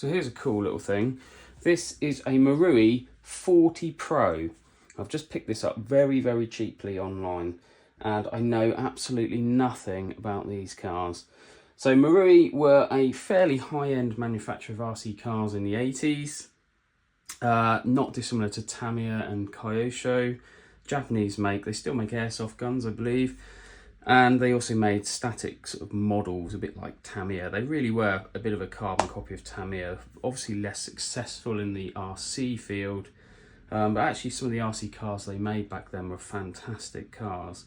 So here's a cool little thing. This is a Marui 40 Pro. I've just picked this up very, very cheaply online, and I know absolutely nothing about these cars. So Marui were a fairly high-end manufacturer of RC cars in the 80s. Not dissimilar to Tamiya and Kyosho. Japanese make, they still make airsoft guns, I believe. And they also made static sort of models, a bit like Tamiya. They really were a bit of a carbon copy of Tamiya. Obviously less successful in the RC field. But actually some of the RC cars they made back then were fantastic cars.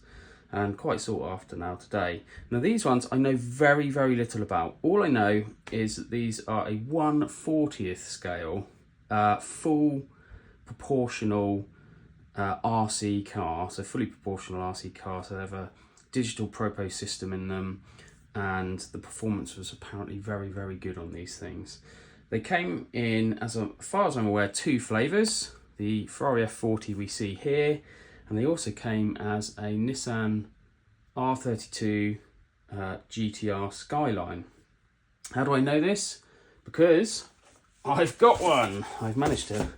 And quite sought after now today. Now these ones I know very, very little about. All I know is that these are a 1/40th scale, full proportional RC car. So fully proportional RC car, so they have a digital propose system in them, and the performance was apparently very, very good on these things. They came in, as far as I'm aware, 2 flavours. The Ferrari F40 we see here, and they also came as a Nissan R32 GTR Skyline. How do I know this? Because I've got one. I've managed to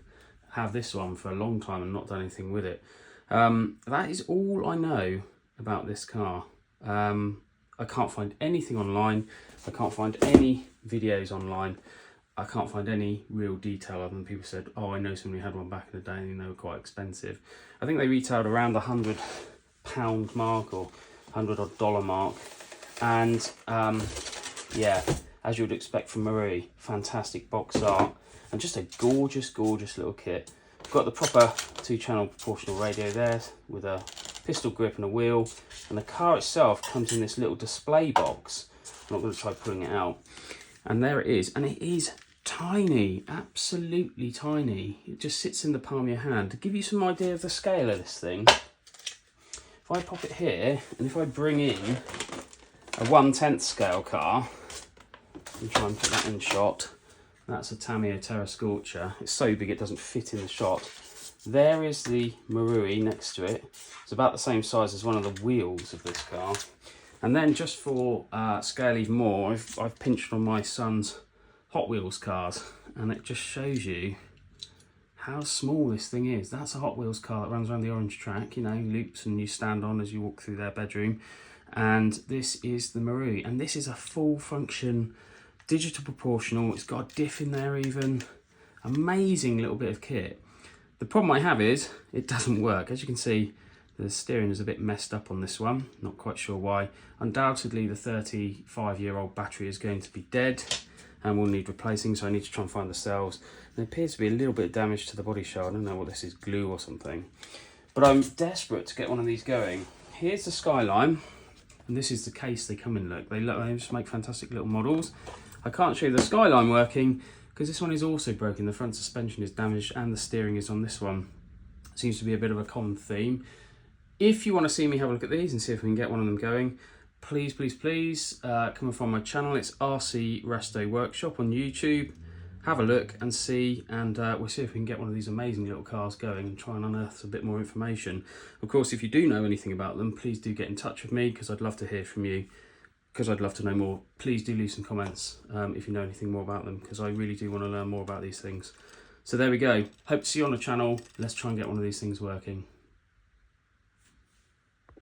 have this one for a long time and not done anything with it. That is all I know about this car. I can't find anything online. I can't find any videos online. I can't find any real detail other than people said, oh, I know somebody had one back in the day and they were quite expensive. I think they retailed around the £100 mark or $100 mark. And yeah, as you would expect from Marui, fantastic box art and just a gorgeous, gorgeous little kit. Got the proper 2-channel proportional radio there with a pistol grip and a wheel, and the car itself comes in this little display box. I'm not going to try pulling it out. And there it is, and it is tiny, absolutely tiny. It just sits in the palm of your hand. To give you some idea of the scale of this thing, if I pop it here, and if I bring in a 1/10 scale car, and try and put that in shot, that's a Tamiya Terra Scorcher. It's so big it doesn't fit in the shot. There is the Marui next to it. It's about the same size as one of the wheels of this car. And then just for scale even more, I've pinched on my son's Hot Wheels cars, and it just shows you how small this thing is. That's a Hot Wheels car that runs around the orange track, you know, loops, and you stand on as you walk through their bedroom. And this is the Marui, and this is a full function digital proportional. It's got a diff in there even. Amazing little bit of kit. The problem I have is it doesn't work. As you can see, the steering is a bit messed up on this one. Not quite sure why. Undoubtedly the 35-year-old battery is going to be dead and will need replacing, so I need to try and find the cells. There appears to be a little bit of damage to the body shell. I don't know what this is, glue or something. But I'm desperate to get one of these going. Here's the Skyline, and this is the case they come in. Look, they just make fantastic little models. I can't show you the Skyline working because this one is also broken. The front suspension is damaged and the steering is on this one. Seems to be a bit of a common theme. If you want to see me have a look at these and see if we can get one of them going, please, please, please come and find my channel. It's RC Resto Workshop on YouTube. Have a look and see, and we'll see if we can get one of these amazing little cars going and try and unearth a bit more information. Of course, if you do know anything about them, please do get in touch with me, because I'd love to hear from you, because I'd love to know more. Please do leave some comments if you know anything more about them, because I really do want to learn more about these things. So there we go. Hope to see you on the channel. Let's try and get one of these things working.